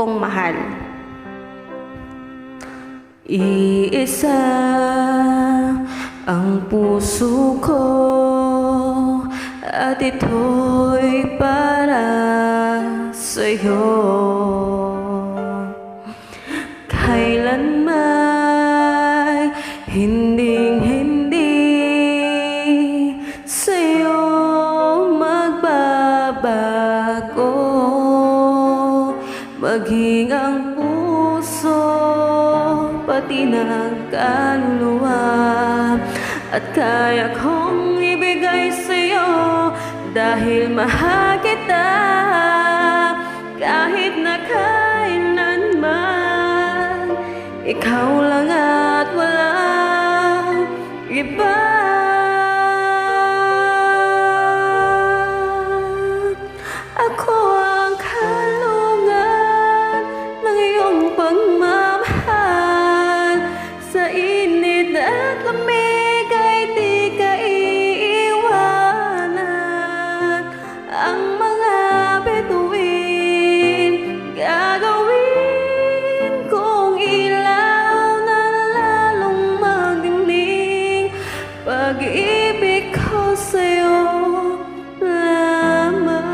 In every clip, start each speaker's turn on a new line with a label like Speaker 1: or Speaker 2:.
Speaker 1: kong mahal. Iisa ang puso ko at ito'y para sa'yo. Kailanman hinding-hindi sa'yo magbabago, maging ang puso pati ng kaluluwa, at kaya kong ibigay sa'yo dahil mahal kita kahit na kailanman. Ikaw lang at walang iba. Ako ang kalungan ng iyong pagmamahal. Sa init at lamig ay di ka iiwanan. Ang mga bituin gagawin kong ilaw na lalong magdinig. Pag-ibig ko sa'yo lamang.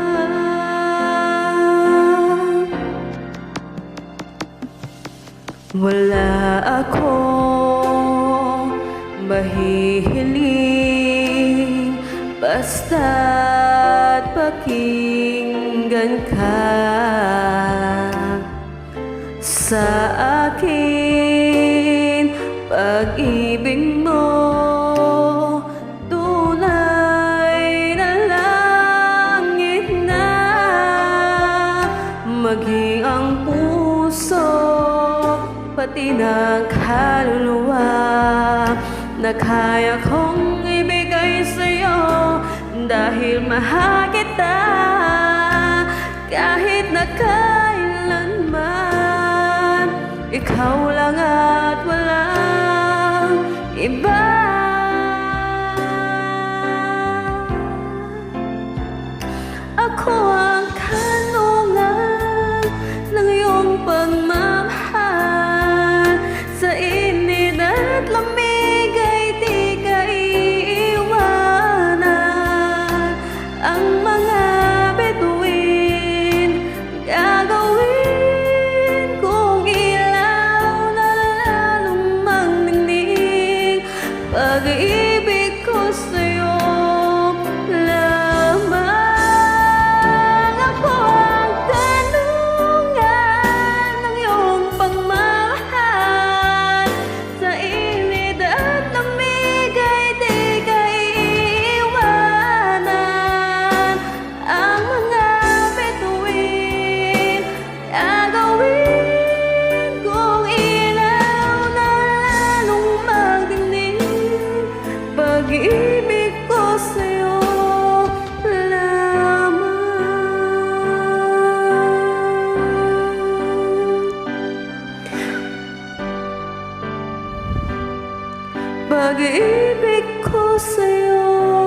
Speaker 1: Wala akong mahihiling, basta't pakinggan ka. Sa akin, pag-ibig mo tunay na langit na, maging ang puso pati ng kaluluwa na kaya kong ibigay sa'yo dahil mahal kita kahit na kailanman. Ikaw lang at walang iba. Ako ang kanungan ng iyong pagmamahal. Sa init at lamig ay di ka iiwanan. Ang mga bituin gagawin kong ilaw na lalong magdinig. Pag-ibig ko sa'yo lamang. Ako ang kanungan ng iyong pagmamahal. Sa init at lamig ay di ka iiwanan. Ang mga bituin gagawin kong ilaw na lalong magdinig. Pag-ibig ko sa'yo lamang. Pag-ibig ko sa'yo